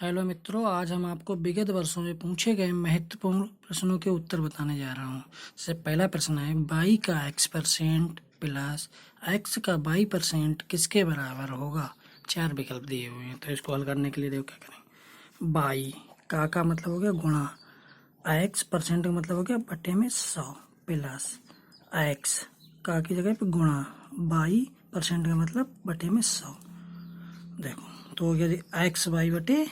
Hello मित्रों, आज हम आपको विगत वर्षों में पूछे गए महत्वपूर्ण प्रश्नों के उत्तर बताने जा रहा हूँ। जैसे पहला प्रश्न है, बाई का x% प्लस x का y% किसके बराबर होगा। 4 विकल्प दिए हुए हैं, तो इसको हल करने के लिए देखो क्या करें। बाई का मतलब हो गया गुणा, x% का मतलब हो गया बटे में 100 प्लस x का की जगह पे गुणा, y% का मतलब बटे में 100। देखो तो हो गया एक्स वाई बटे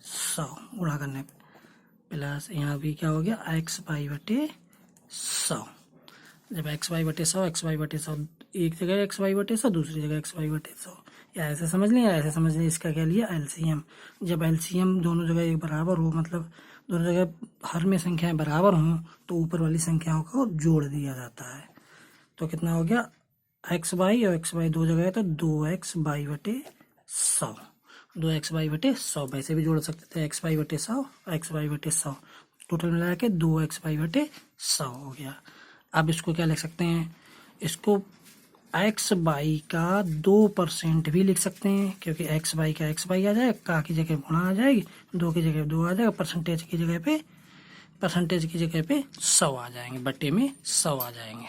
100 गुणा करने पे, प्लस यहाँ भी क्या हो गया एक्स वाई बटे 100। जब एक्स वाई बटे 100, एक्स वाई बटे 100, एक जगह एक्स वाई बटे 100, दूसरी जगह एक्स वाई बटे 100, या ऐसे समझ लें या ऐसे समझ लें। इसका क्या लिया एलसीएम। जब एलसीएम दोनों जगह एक बराबर हो, मतलब दोनों जगह हर में संख्याएं बराबर हों, तो ऊपर वाली संख्याओं को जोड़ दिया जाता है। तो कितना हो गया एक्स वाई, और एक्स वाई दो जगह है तो 2x वाई बटे 100। 2x वाई बटे 100 वैसे भी जोड़ सकते थे, एक्स वाई बटे 100, एक्स वाई बटे 100, टोटल मिला के 2x वाई बटे 100 हो गया। अब इसको क्या लिख सकते हैं, इसको एक्स वाई का 2% भी लिख सकते हैं, क्योंकि एक्स वाई का एक्स वाई आ जाएगा, का की जगह गुणा आ जाएगी, 2 की जगह 2 आ जाएगा, परसेंटेज की जगह पे 100 आ जाएंगे, बटे में 100 आ जाएंगे।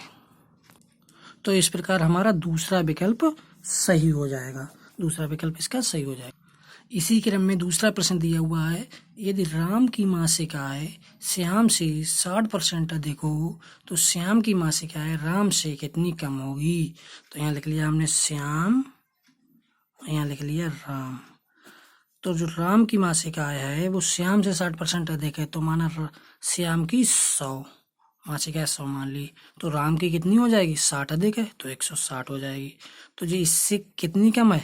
तो इस प्रकार हमारा दूसरा विकल्प सही हो जाएगा, दूसरा विकल्प इसका सही हो जाएगा। इसी क्रम में दूसरा प्रश्न दिया हुआ है, यदि राम की मासिक आय श्याम से 60% अधिक हो तो श्याम की मासिक आय राम से कितनी कम होगी। तो यहाँ लिख लिया हमने श्याम, यहाँ लिख लिया राम। तो जो राम की मासिक आय है वो श्याम से 60% अधिक है, तो माना श्याम की 100 मासिक आय 100 मान ली, तो राम की कितनी हो जाएगी 60 अधिक है तो 160 हो जाएगी। तो जी इससे कितनी कम है,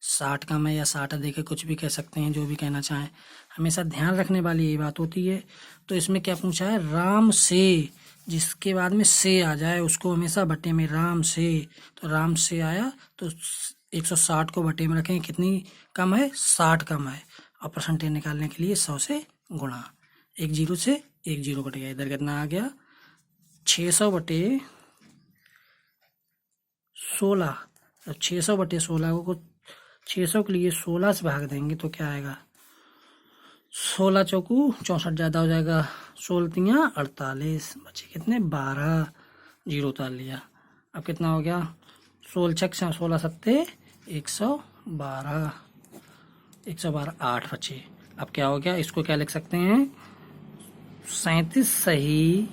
60 कम है या 60 अधिक है, कुछ भी कह सकते हैं, जो भी कहना चाहें, हमेशा ध्यान रखने वाली यही बात होती है। तो इसमें क्या पूछा है, राम से, जिसके बाद में से आ जाए उसको हमेशा बटे में राम से, तो राम से आया तो 160 को बटे में रखेंगे, कितनी कम है 60 कम है, और परसेंटेज निकालने के लिए 100 से गुणा, एक जीरो से एक जीरो कट गया, इधर कितना आ गया 600 बटे 16। तो 600 बटे 16 को 600 के लिए 16 से भाग देंगे तो क्या आएगा, 16 चौकू 64 ज़्यादा हो जाएगा, 16 48, बचे कितने 12, जीरो उतार लिया। अब कितना हो गया 16 छक 16 सत्ते 112, 112 8 बचे। अब क्या हो गया, इसको क्या लिख सकते हैं 37 सही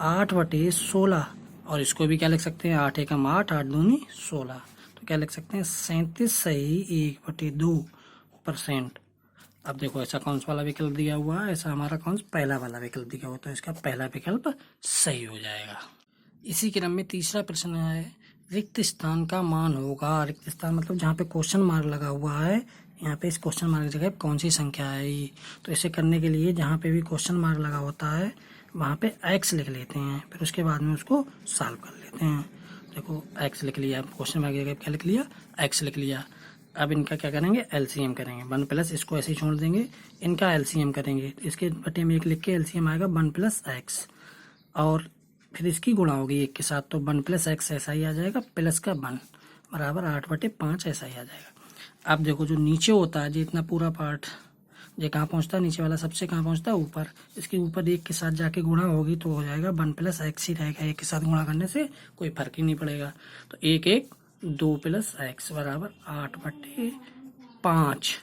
8 बटे 16, और इसको भी क्या लिख सकते हैं 8 एकम 8, 8 दूनी 16, तो क्या लिख सकते हैं 37 सही 1/2%। अब देखो ऐसा कौन सा वाला विकल्प दिया हुआ है, ऐसा हमारा कौन सा पहला वाला विकल्प दिया हुआ, तो इसका पहला विकल्प सही हो जाएगा। इसी क्रम में तीसरा प्रश्न है, रिक्त स्थान का मान होगा, रिक्त स्थान मतलब जहाँ पे क्वेश्चन मार्क लगा हुआ है, यहाँ पे इस क्वेश्चन मार्क की जगह कौन सी संख्या है ये। तो इसे करने के लिए जहाँ पे भी क्वेश्चन मार्क लगा होता है वहाँ पे x लिख लेते हैं, फिर उसके बाद में उसको सॉल्व कर लेते हैं। देखो x लिख लिया, क्वेश्चन मार्क की जगह क्या लिख लिया x लिख लिया। अब इनका क्या करेंगे एलसीएम करेंगे, 1 प्लस इसको ऐसे ही छोड़ देंगे, इनका एलसीएम करेंगे, इसके बटे में 1 लिख के एलसीएम आएगा 1 प्लस एक्स, और फिर इसकी गुणा होगी 1 के साथ, तो 1 प्लस एक्स ऐसा ही आ जाएगा, प्लस का 1 बराबर 8/5 ऐसा ही आ जाएगा। अब देखो जो नीचे होता है, जो इतना पूरा पार्ट ये कहाँ पहुँचता है, नीचे वाला सबसे कहाँ पहुँचता है ऊपर, इसके ऊपर 1 के साथ जाके गुणा होगी तो हो जाएगा 1 प्लस एक्स ही रहेगा, 1 के साथ गुणा करने से कोई फर्क ही नहीं पड़ेगा। तो 1 1 2 प्लस एक्स बराबर 8/5,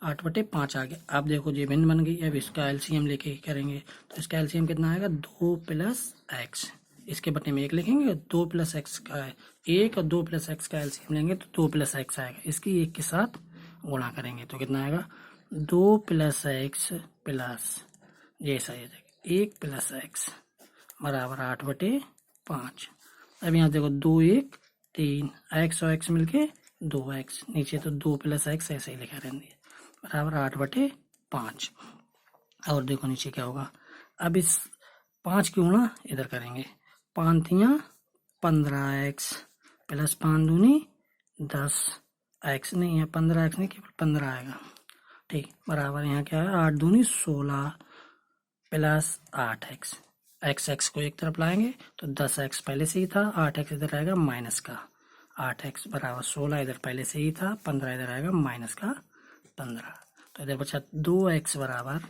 8/5 आ गया। अब देखो ये भिन्न बन गई, अब इसका एलसीएम लेके करेंगे, तो इसका एलसीएम कितना आएगा 2 प्लस एक्स, इसके बटे में 1 लिखेंगे, 2 प्लस एक्स का है 1, और 2 प्लस एक्स का एलसीएम लेंगे तो 2 प्लस एक्स आएगा, इसकी 1 के साथ गुणा करेंगे तो कितना आएगा 2 प्लस एक्स प्लस जैसा आ जाएगा 1 प्लस एक्स बराबर 8/5। अब यहाँ देखो 2 1 3, एक्स और एक्स मिलके 2x, नीचे तो 2 प्लस एक्स ऐसे ही लिखा रहने दिया बराबर 8/5। और देखो नीचे क्या होगा, अब इस 5 की गुणा इधर करेंगे, 5 तियाँ 15x प्लस 5 दूनी 10x, नहीं यहाँ 15x नहीं केवल 15 आएगा, ठीक बराबर यहाँ क्या है 8 दूनी 16 प्लस 8x, x को एक तरफ लाएंगे तो 10x पहले से ही था, 8x इधर आएगा माइनस का 8x बराबर 16 इधर पहले से ही था, 15 इधर आएगा माइनस का 15। तो इधर बचा 2x बराबर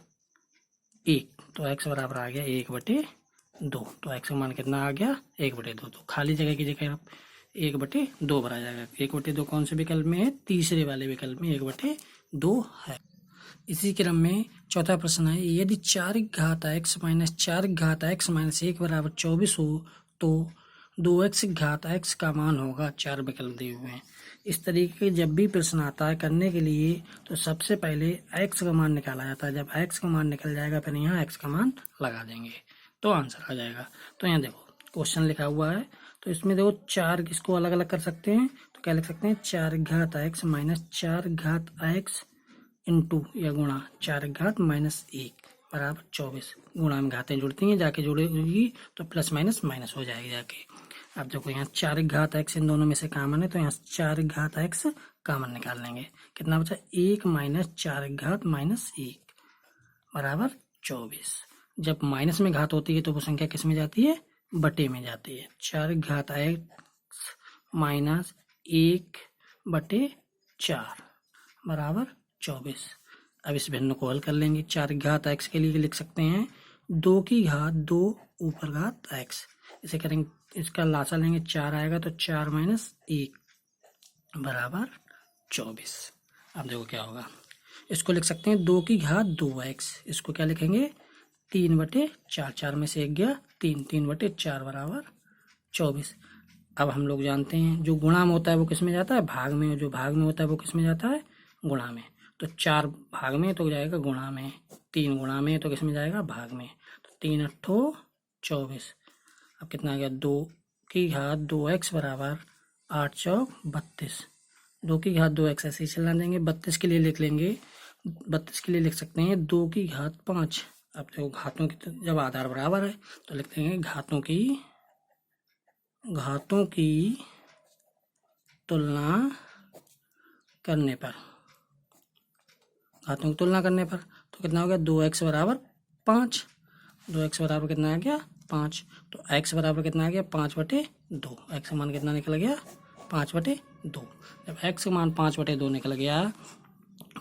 1, तो x बराबर आ गया 1/2। तो x का मान कितना आ गया 1/2। तो खाली जगह की जगह 1/2 भरा जाएगा। 1/2 कौन से विकल्प में है? तीसरे वाले विकल्प में 1/2 है। इसी क्रम में चौथा प्रश्न है, यदि 4x माइनस 4x माइनस 1 बराबर 24 हो तो 2x का मान होगा। 4 विकल्प दिए हुए हैं। इस तरीके के जब भी प्रश्न आता है करने के लिए तो सबसे पहले x का मान निकाला जाता है। जब x का मान निकल जाएगा फिर यहाँ x का मान लगा देंगे तो आंसर आ जाएगा। तो यहाँ देखो क्वेश्चन लिखा हुआ है, तो इसमें देखो 4 किसको अलग अलग कर सकते हैं, तो क्या लिख सकते हैं 4x माइनस 4x इंटू या गुणा 4-1 बराबर 24। गुणा में घातें जुड़ती हैं, जाके जुड़ेगी तो प्लस माइनस माइनस हो जाएगी जाके। अब देखो यहाँ 4x इन दोनों में से कॉमन है, तो यहाँ 4x कॉमन निकाल लेंगे। कितना बचा 1 माइनस 4-1 बराबर 24। जब माइनस में घात होती है तो वो संख्या किस में जाती है? बटे में जाती है। 4x माइनस 1/4 बराबर 24। अब इस भिन्न को हल कर लेंगे। 4x के लिए लिख सकते हैं 2 ऊपर घात x। इसे करेंगे, इसका लासा लेंगे 4 आएगा तो 4 माइनस 1 बराबर 24। अब देखो क्या होगा, इसको लिख सकते हैं 2x। इसको क्या लिखेंगे 3/4। 4 में से 1 गया 3/4 बराबर 24। अब हम लोग जानते हैं जो गुणा में होता है वो किस में जाता है? भाग में। और जो भाग में होता है वो किस में जाता है? गुणा में। तो 4 भाग में तो जाएगा गुणा में, 3 गुणा में तो किस में जाएगा? भाग में। तो 3×8 24। अब कितना आ गया 2x बराबर 8×4 32। 2x ऐसे ही चला देंगे। 32 के लिए लिख लेंगे, 32 के लिए लिख सकते हैं 2×5। अब देखो घातों की जब आधार बराबर है तो लिख देंगे घातों की तुलना करने पर, घातों की तुलना करने पर तो कितना हो गया 2x बराबर 5। 2x बराबर कितना आ गया 5। तो x बराबर कितना आ गया 5/2। x का मान कितना निकल गया 5/2। जब x का मान 5/2 निकल गया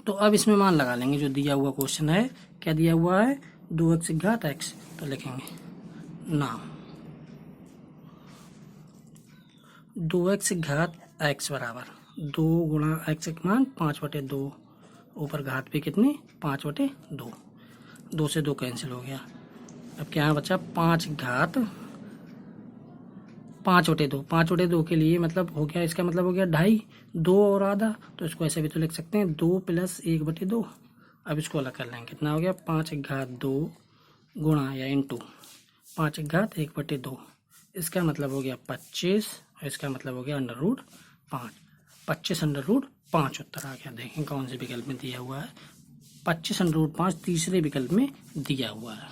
तो अब इसमें मान लगा लेंगे जो दिया हुआ क्वेश्चन है। क्या दिया हुआ है? 2x, तो लिखेंगे नाम 2x बराबर 2 गुणा x का मान 5/2, ऊपर घात भी कितनी 5/2। 2 से 2 कैंसिल हो गया। अब क्या बचा 5/2। 5/2 के लिए मतलब हो गया, इसका मतलब हो गया 2.5, 2 और आधा। तो इसको ऐसे भी तो लिख सकते हैं 2 + 1/2। अब इसको अलग कर लेंगे। कितना हो गया 5/2 गुणा या इंटू 5/1/2। इसका मतलब हो गया 25 और इसका मतलब हो गया √5। 25/5 उत्तर आ गया। देखें कौन से विकल्प में दिया हुआ है? 25/5 तीसरे विकल्प में दिया हुआ है।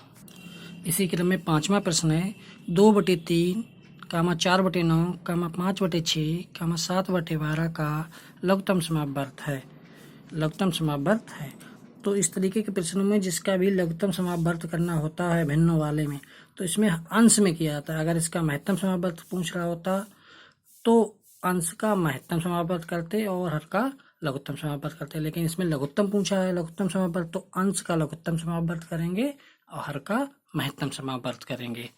इसी क्रम में पांचवा प्रश्न है 2/3, 4/9, 5/6, 7/12 का लघुत्तम समापवर्त है। लघुत्तम समापवर्त है। तो इस तरीके के प्रश्नों में जिसका भी लघुत्तम समापवर्त करना होता है भिन्नों वाले में, तो इसमें अंश में किया जाता है। अगर इसका महत्तम समापवर्त पूछ रहा होता तो अंश का महत्तम समापवर्त करते और हर का लघुत्तम समापवर्त करते, लेकिन इसमें लघुत्तम पूछा है लघुत्तम समापवर्त, तो अंश का लघुत्तम समापवर्त करेंगे और हर का महत्तम समापवर्त करेंगे।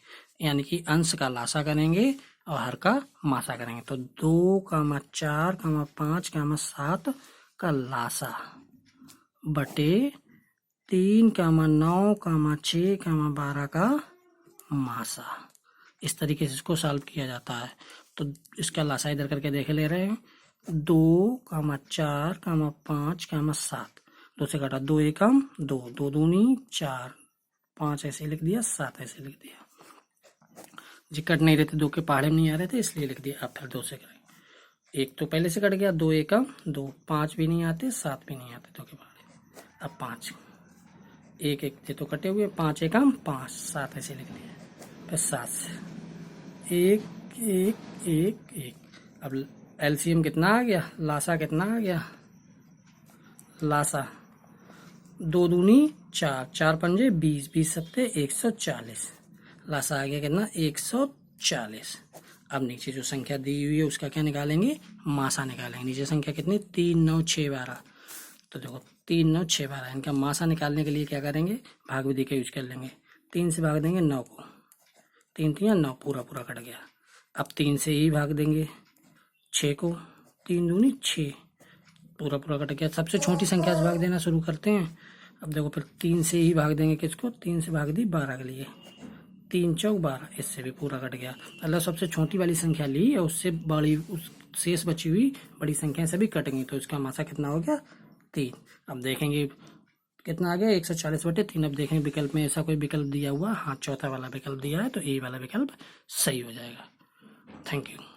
यानी कि अंश का लासा करेंगे और हर का मासा करेंगे। तो 2, 4, 5, 7 का लासा बटे 3, 9, 6, 12 का मासा। इस तरीके से इसको सॉल्व किया जाता है। तो इसका लासा इधर करके देख ले रहे हैं 2, 4, 5, 7। 2 से काटा 2 एकम 2, 2 दूनी 4, 5 ऐसे लिख दिया, 7 ऐसे लिख दिया। जी कट नहीं रहे थे, 2 के पहाड़े में नहीं आ रहे थे इसलिए लिख दिया। अब फिर 2 से करें, 1 तो पहले से कट गया, 2 एकम 2, 5 भी नहीं आते 7 भी नहीं आते 2 के पहाड़े। अब 5 1 1 थे तो कटे हुए, 5 एकम 5, 7 ऐसे लिख दिया। फिर 7 से 1 1 1 1। अब एलसीएम कितना आ गया, लासा कितना आ गया? लासा 2 दूनी 4, 4 पंजे 20, 20 सत्ते 140। लासा आ गया कितना 140। अब नीचे जो संख्या दी हुई है उसका क्या निकालेंगे? मासा निकालेंगे। नीचे संख्या कितनी 3, 9, 6, 12। तो देखो 3 9 6 12, इनका मासा निकालने के लिए क्या करेंगे, भाग विधि का यूज कर लेंगे। 3 से भाग देंगे 9 को, 3 3 9, पूरा पूरा कट गया। अब 3 से ही भाग देंगे 6 को, 3 दूनी 6, पूरा पूरा कट गया। सबसे छोटी संख्या से भाग देना शुरू करते हैं। अब देखो फिर 3 से ही भाग देंगे किसको, 3 से भाग दी 12 के लिए, 3 चौक 12, इससे भी पूरा कट गया। मतलब सबसे छोटी वाली संख्या ली और उससे बड़ी, उस शेष बची हुई बड़ी संख्या से भी कट गई, तो इसका मासा कितना हो गया, 3। अब देखेंगे कितना आ गया, 140/3। अब देखेंगे विकल्प में ऐसा कोई विकल्प दिया हुआ, हाँ चौथा वाला विकल्प दिया है, तो ए वाला विकल्प सही हो जाएगा। Thank you.